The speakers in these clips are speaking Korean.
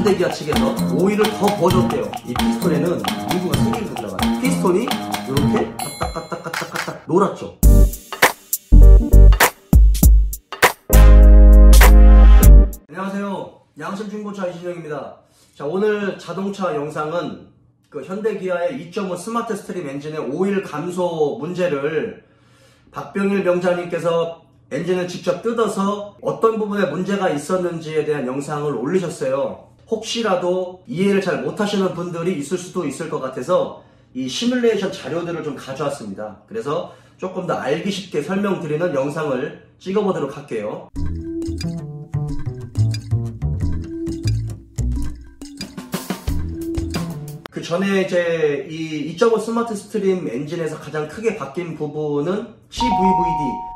현대기아 측에서 오일을 더 부어줬대요. 이 피스톤에는 링구가 3개가 들어가요. 피스톤이 이렇게 까딱까딱까딱까딱 놀았죠. 안녕하세요. 양심 중고차 이신영입니다. 자, 오늘 자동차 영상은 그 현대기아의 2.5 스마트 스트림 엔진의 오일 감소 문제를 박병일 명장님께서 엔진을 직접 뜯어서 어떤 부분에 문제가 있었는지에 대한 영상을 올리셨어요. 혹시라도 이해를 잘 못하시는 분들이 있을 수도 있을 것 같아서 이 시뮬레이션 자료들을 좀 가져왔습니다. 그래서 조금 더 알기 쉽게 설명드리는 영상을 찍어보도록 할게요. 그 전에 이제 이 2.5 스마트 스트림 엔진에서 가장 크게 바뀐 부분은 CVVD,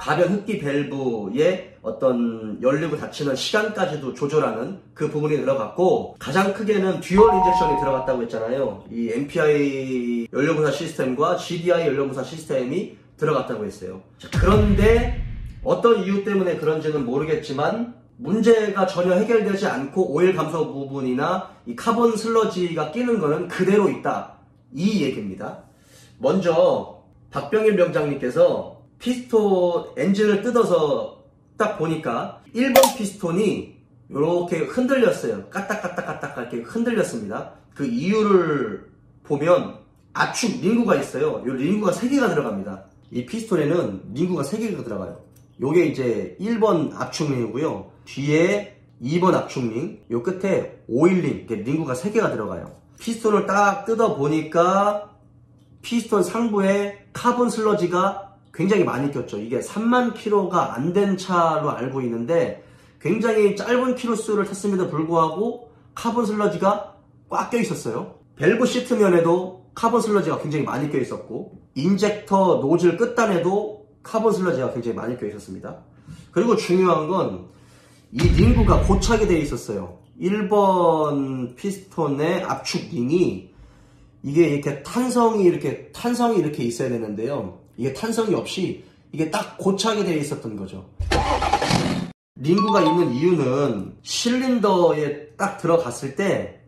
가변 흡기 밸브의 어떤 열리고 닫히는 시간까지도 조절하는 그 부분이 들어갔고, 가장 크게는 듀얼 인젝션이 들어갔다고 했잖아요. 이 MPI 연료분사 시스템과 GDI 연료분사 시스템이 들어갔다고 했어요. 그런데 어떤 이유 때문에 그런지는 모르겠지만 문제가 전혀 해결되지 않고 오일 감소 부분이나 이 카본 슬러지가 끼는 거는 그대로 있다, 이 얘기입니다. 먼저 박병일 명장님께서 피스톤 엔진을 뜯어서 딱 보니까 1번 피스톤이 이렇게 흔들렸어요. 까딱까딱까딱 이렇게 흔들렸습니다. 그 이유를 보면 압축 링구가 있어요. 이 링구가 3개가 들어갑니다. 이 피스톤에는 링구가 3개가 들어가요. 요게 이제 1번 압축링이고요. 뒤에 2번 압축링, 요 끝에 오일링, 링구가 3개가 들어가요. 피스톤을 딱 뜯어 보니까 피스톤 상부에 카본 슬러지가 굉장히 많이 꼈죠. 이게 3만 킬로가 안 된 차로 알고 있는데 굉장히 짧은 킬로수를 탔음에도 불구하고 카본 슬러지가 꽉 껴 있었어요. 밸브 시트면에도 카본 슬러지가 굉장히 많이 껴 있었고, 인젝터 노즐 끝단에도 카본 슬러지가 굉장히 많이 껴 있었습니다. 그리고 중요한 건 이 링구가 고착이 되어 있었어요. 1번 피스톤의 압축 링이 이게 이렇게 탄성이 이렇게 있어야 되는데요. 이게 탄성이 없이 이게 딱 고착이 되어 있었던 거죠. 링구가 있는 이유는 실린더에 딱 들어갔을 때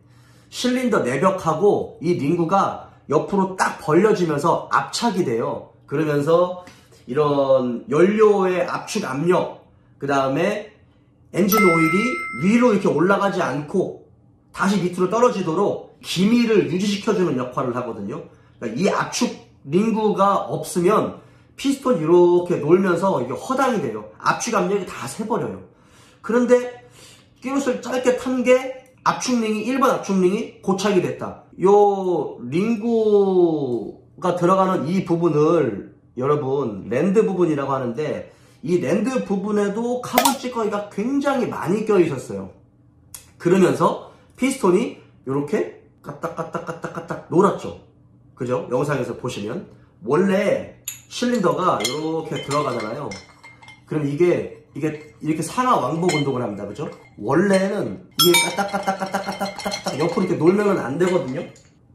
실린더 내벽하고 이 링구가 옆으로 딱 벌려지면서 압착이 돼요. 그러면서 이런 연료의 압축 압력, 그 다음에 엔진 오일이 위로 이렇게 올라가지 않고 다시 밑으로 떨어지도록 기미를 유지시켜주는 역할을 하거든요. 그러니까 이 압축 링구가 없으면 피스톤이 이렇게 놀면서 이게 허당이 돼요. 압축 압력이 다 새버려요. 그런데 끼로스를 짧게 탄 게 압축링이 1번 압축링이 고착이 됐다. 요 링구가 들어가는 이 부분을 여러분 랜드 부분이라고 하는데, 이 랜드 부분에도 카본 찌꺼기가 굉장히 많이 껴 있었어요. 그러면서 피스톤이 이렇게 까딱까딱까딱까딱 놀았죠. 그죠? 영상에서 보시면 원래 실린더가 이렇게 들어가잖아요. 그럼 이게 이렇게 상하 왕복 운동을 합니다. 그죠? 원래는 이게 까딱까딱까딱까딱 옆으로 이렇게 놀면은 안 되거든요.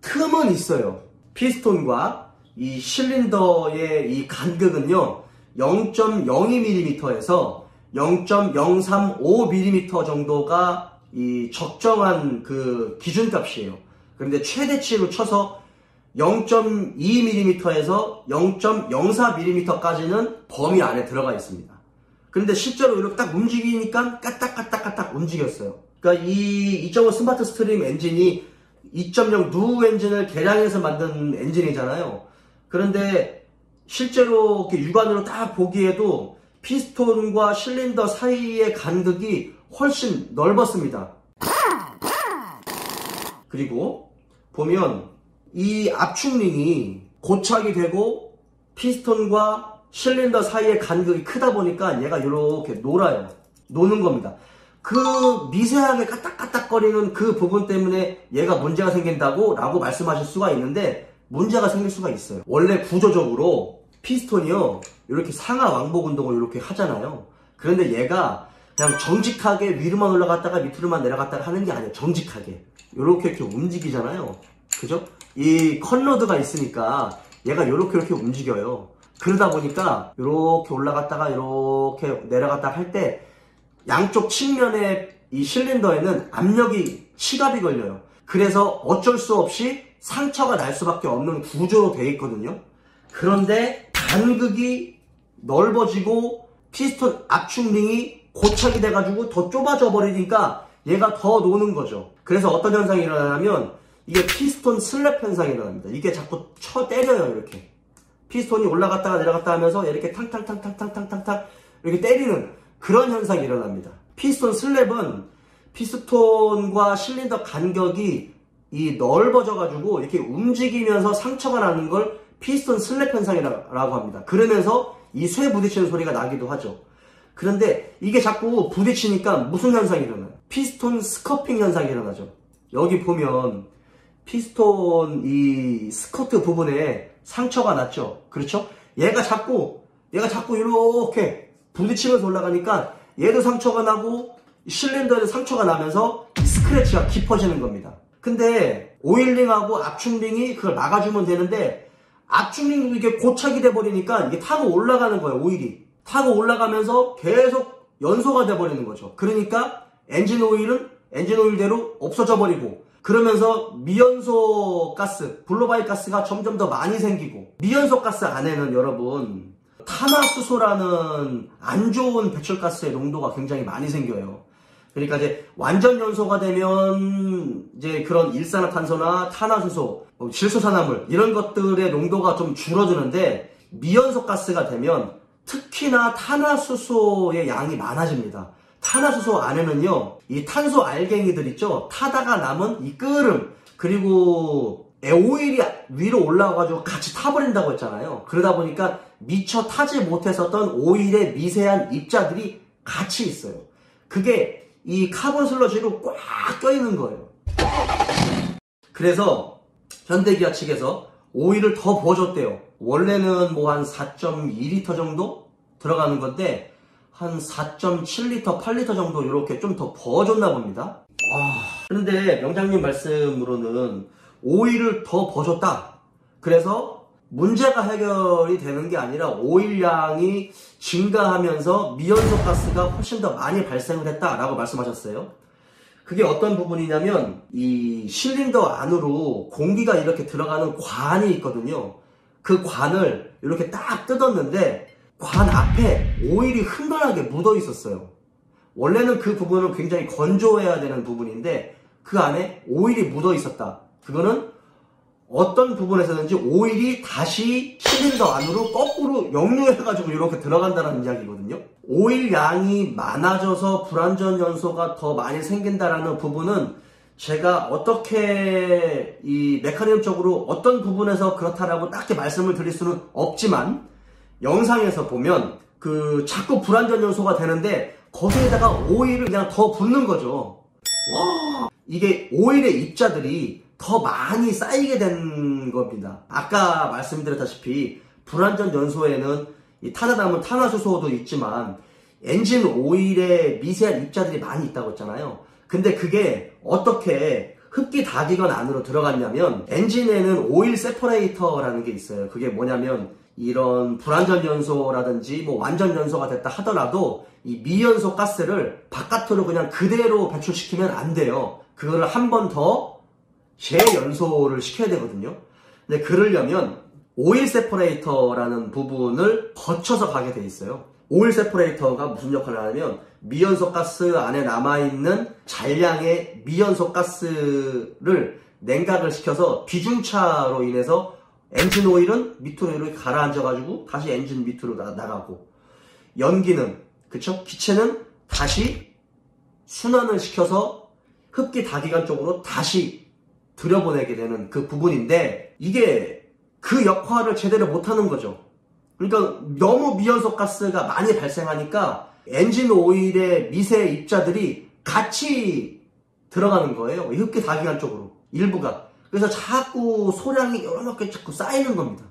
틈은 있어요. 피스톤과 이 실린더의 이 간극은요, 0.02mm에서 0.035mm 정도가 이 적정한 그 기준값이에요. 그런데 최대치로 쳐서 0.2mm에서 0.04mm까지는 범위 안에 들어가 있습니다. 그런데 실제로 이렇게 딱 움직이니까 까딱까딱까딱 움직였어요. 그러니까 이 2.5 스마트 스트림 엔진이 2.0 누 엔진을 개량해서 만든 엔진이잖아요. 그런데 실제로 이렇게 육안으로 딱 보기에도 피스톤과 실린더 사이의 간극이 훨씬 넓었습니다. 그리고 보면 이 압축링이 고착이 되고 피스톤과 실린더 사이의 간극이 크다 보니까 얘가 이렇게 놀아요. 노는 겁니다. 그 미세하게 까딱까딱거리는 그 부분 때문에 얘가 문제가 생긴다고 라고 말씀하실 수가 있는데, 문제가 생길 수가 있어요. 원래 구조적으로 피스톤이요, 이렇게 상하 왕복 운동을 이렇게 하잖아요. 그런데 얘가 그냥 정직하게 위로만 올라갔다가 밑으로만 내려갔다가 하는 게 아니에요. 정직하게 이렇게 움직이잖아요. 그죠? 이 컷로드가 있으니까 얘가 이렇게 움직여요. 그러다 보니까 이렇게 올라갔다가 이렇게 내려갔다가 할 때 양쪽 측면에 이 실린더에는 압력이 치갑이 걸려요. 그래서 어쩔 수 없이 상처가 날 수밖에 없는 구조로 되어 있거든요. 그런데 간극이 넓어지고 피스톤 압축링이 고착이 돼가지고 더 좁아져 버리니까 얘가 더 노는 거죠. 그래서 어떤 현상이 일어나냐면 이게 피스톤 슬랩 현상이 일어납니다. 이게 자꾸 때려요. 이렇게 피스톤이 올라갔다가 내려갔다 하면서 이렇게 탕탕탕탕탕탕탕 이렇게 때리는 그런 현상이 일어납니다. 피스톤 슬랩은 피스톤과 실린더 간격이 넓어져 가지고 이렇게 움직이면서 상처가 나는 걸 피스톤 슬랩 현상이라고 합니다. 그러면서 이 쇠 부딪히는 소리가 나기도 하죠. 그런데 이게 자꾸 부딪히니까 무슨 현상이 일어나요? 피스톤 스커핑 현상이 일어나죠. 여기 보면 피스톤 이 스커트 부분에 상처가 났죠. 그렇죠? 얘가 자꾸 이렇게 부딪히면서 올라가니까 얘도 상처가 나고 실린더에도 상처가 나면서 이 스크래치가 깊어지는 겁니다. 근데 오일링하고 압축링이 그걸 막아주면 되는데 압축링도 이게 고착이 돼버리니까 이게 타고 올라가는 거예요. 오일이 타고 올라가면서 계속 연소가 돼버리는 거죠. 그러니까 엔진 오일대로 없어져 버리고 그러면서 미연소 가스, 블로바이 가스가 점점 더 많이 생기고 미연소 가스 안에는 여러분 탄화수소라는 안 좋은 배출가스의 농도가 굉장히 많이 생겨요. 그러니까 이제 완전 연소가 되면 이제 그런 일산화탄소나 탄화수소, 질소산화물 이런 것들의 농도가 좀 줄어드는데 미연소 가스가 되면 특히나 탄화수소의 양이 많아집니다. 탄화수소 안에는요, 이 탄소 알갱이들 있죠? 타다가 남은 이 끓음, 그리고 오일이 위로 올라와가지고 같이 타버린다고 했잖아요. 그러다 보니까 미처 타지 못했었던 오일의 미세한 입자들이 같이 있어요. 그게 이 카본 슬러지로 꽉 껴있는 거예요. 그래서 현대기아 측에서 오일을 더 부어줬대요. 원래는 뭐 한 4.2리터 정도 들어가는 건데 한 4.7리터, 8리터 정도 이렇게 좀 더 부어줬나 봅니다. 그런데 명장님 말씀으로는 오일을 더 부어줬다. 그래서 문제가 해결이 되는 게 아니라 오일량이 증가하면서 미연소 가스가 훨씬 더 많이 발생을 했다라고 말씀하셨어요. 그게 어떤 부분이냐면 이 실린더 안으로 공기가 이렇게 들어가는 관이 있거든요. 그 관을 이렇게 딱 뜯었는데 관 앞에 오일이 흥건하게 묻어 있었어요. 원래는 그 부분은 굉장히 건조해야 되는 부분인데 그 안에 오일이 묻어 있었다. 그거는 어떤 부분에서든지 오일이 다시 실린더 안으로 거꾸로 역류해가지고 이렇게 들어간다는 이야기거든요. 오일 양이 많아져서 불완전 연소가 더 많이 생긴다라는 부분은 제가 어떻게 이 메커니즘적으로 어떤 부분에서 그렇다라고 딱히 말씀을 드릴 수는 없지만 영상에서 보면 그 자꾸 불완전 연소가 되는데 거기에다가 오일을 그냥 더 붓는 거죠. 와, 이게 오일의 입자들이 더 많이 쌓이게 된 겁니다. 아까 말씀드렸다시피 불완전 연소에는 이 타다 남은 탄화수소도 있지만 엔진 오일에 미세한 입자들이 많이 있다고 했잖아요. 근데 그게 어떻게 흡기 다기관 안으로 들어갔냐면 엔진에는 오일 세퍼레이터라는 게 있어요. 그게 뭐냐면 이런 불완전 연소라든지 뭐 완전 연소가 됐다 하더라도 이 미연소 가스를 바깥으로 그냥 그대로 배출시키면 안 돼요. 그거를 한 번 더 재연소를 시켜야 되거든요. 근데 그러려면 오일 세퍼레이터라는 부분을 거쳐서 가게 돼 있어요. 오일 세퍼레이터가 무슨 역할을 하냐면 미연소 가스 안에 남아있는 잔량의 미연소 가스를 냉각을 시켜서 비중차로 인해서 엔진 오일은 밑으로 이렇게 가라앉아가지고 다시 엔진 밑으로 나가고 연기는 그쵸? 기체는 다시 순환을 시켜서 흡기 다기관 쪽으로 다시 들여보내게 되는 그 부분인데 이게 그 역할을 제대로 못하는 거죠. 그러니까 너무 미연소 가스가 많이 발생하니까 엔진 오일의 미세 입자들이 같이 들어가는 거예요. 흡기 다기관 쪽으로 일부가. 그래서 자꾸 소량이 이렇게 자꾸 쌓이는 겁니다.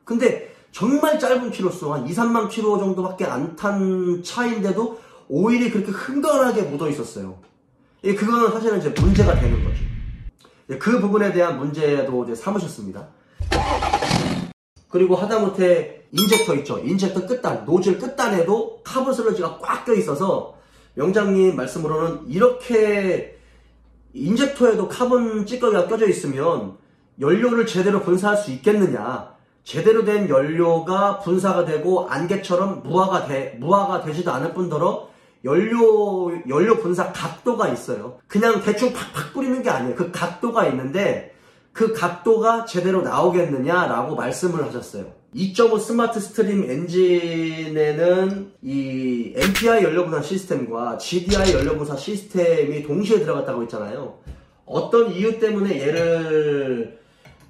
근데 정말 짧은 키로수 한 2, 3만 키로 정도밖에 안 탄 차인데도 오일이 그렇게 흥건하게 묻어 있었어요. 그거는 사실은 이제 문제가 되는 거죠. 그 부분에 대한 문제도 이제 삼으셨습니다. 그리고 하다못해 인젝터 있죠. 인젝터 끝단, 노즐 끝단에도 카본 슬러지가 꽉 껴 있어서 명장님 말씀으로는 이렇게 인젝터에도 카본 찌꺼기가 껴져 있으면 연료를 제대로 분사할 수 있겠느냐, 제대로 된 연료가 분사가 되고 안개처럼 무화가 되지도 않을 뿐더러 연료 분사 각도가 있어요. 그냥 대충 팍팍 뿌리는 게 아니에요. 그 각도가 있는데 그 각도가 제대로 나오겠느냐라고 말씀을 하셨어요. 2.5 스마트 스트림 엔진에는 이 MPI 연료 분사 시스템과 GDI 연료 분사 시스템이 동시에 들어갔다고 했잖아요. 어떤 이유 때문에 얘를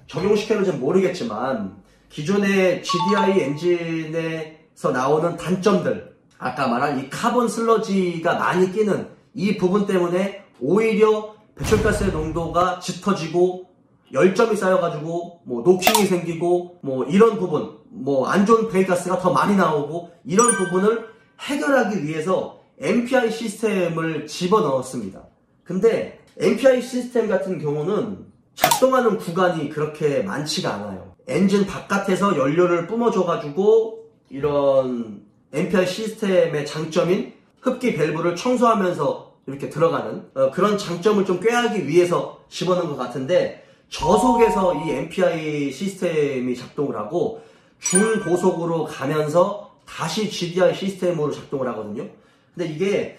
적용시켰는지 모르겠지만 기존의 GDI 엔진에서 나오는 단점들, 아까 말한 이 카본 슬러지가 많이 끼는 이 부분 때문에 오히려 배출가스의 농도가 짙어지고 열점이 쌓여가지고 뭐 노킹이 생기고 뭐 이런 부분, 뭐 안 좋은 배기가스가 더 많이 나오고 이런 부분을 해결하기 위해서 MPI 시스템을 집어넣었습니다. 근데 MPI 시스템 같은 경우는 작동하는 구간이 그렇게 많지가 않아요. 엔진 바깥에서 연료를 뿜어줘가지고 이런 MPI 시스템의 장점인 흡기 밸브를 청소하면서 이렇게 들어가는 그런 장점을 좀 꾀하기 위해서 집어넣은 것 같은데, 저속에서 이 MPI 시스템이 작동을 하고 중고속으로 가면서 다시 GDI 시스템으로 작동을 하거든요. 근데 이게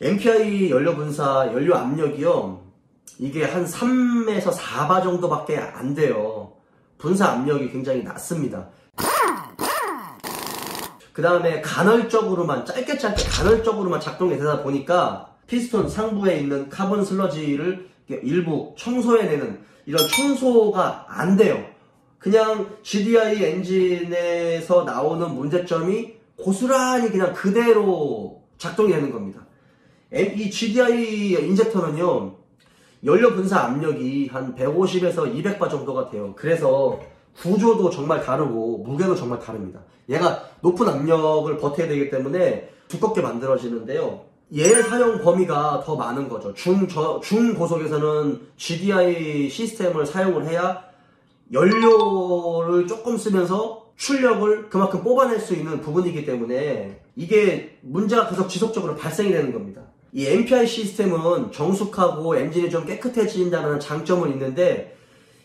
MPI 연료 분사, 연료 압력이요, 이게 한 3에서 4바 정도밖에 안 돼요. 분사 압력이 굉장히 낮습니다. 그 다음에 간헐적으로만, 짧게 간헐적으로만 작동이 되다 보니까 피스톤 상부에 있는 카본 슬러지를 일부 청소해내는 이런 청소가 안 돼요. 그냥 GDI 엔진에서 나오는 문제점이 고스란히 그냥 그대로 작동이 되는 겁니다. 이 GDI 인젝터는요, 연료 분사 압력이 한 150에서 200바 정도가 돼요. 그래서 구조도 정말 다르고 무게도 정말 다릅니다. 얘가 높은 압력을 버텨야 되기 때문에 두껍게 만들어지는데요. 얘 사용 범위가 더 많은 거죠. 중고속에서는 GDI 시스템을 사용을 해야 연료를 조금 쓰면서 출력을 그만큼 뽑아낼 수 있는 부분이기 때문에 이게 문제가 계속 지속적으로 발생이 되는 겁니다. 이 MPI 시스템은 정숙하고 엔진이 좀 깨끗해진다는 장점은 있는데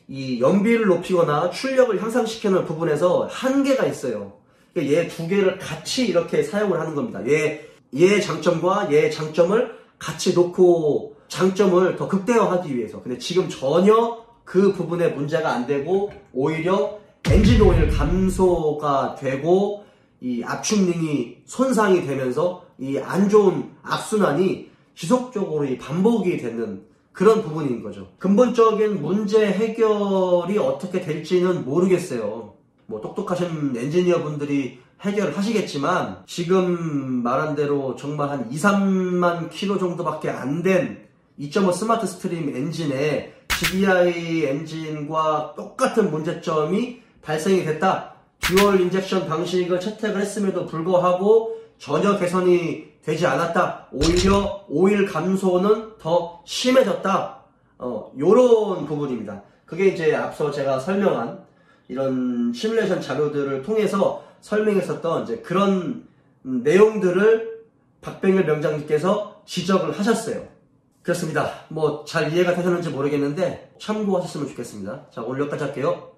이 연비를 높이거나 출력을 향상시키는 부분에서 한계가 있어요. 얘 두 개를 같이 이렇게 사용을 하는 겁니다. 얘 장점과 얘 장점을 같이 놓고 장점을 더 극대화하기 위해서. 근데 지금 전혀 그 부분에 문제가 안 되고 오히려 엔진 오일 감소가 되고 이 압축링이 손상이 되면서 이 안 좋은 악순환이 지속적으로 반복이 되는 그런 부분인 거죠. 근본적인 문제 해결이 어떻게 될지는 모르겠어요. 뭐 똑똑하신 엔지니어 분들이 해결을 하시겠지만 지금 말한 대로 정말 한 2, 3만 킬로 정도밖에 안 된 2.5 스마트 스트림 엔진에 GDI 엔진과 똑같은 문제점이 발생이 됐다. 듀얼 인젝션 방식을 채택을 했음에도 불구하고 전혀 개선이 되지 않았다. 오히려 오일 감소는 더 심해졌다. 요런 부분입니다. 그게 이제 앞서 제가 설명한 이런 시뮬레이션 자료들을 통해서 설명했었던 이제 그런 내용들을 박병일 명장님께서 지적을 하셨어요. 그렇습니다. 뭐 잘 이해가 되셨는지 모르겠는데 참고하셨으면 좋겠습니다. 자, 오늘 여기까지 할게요.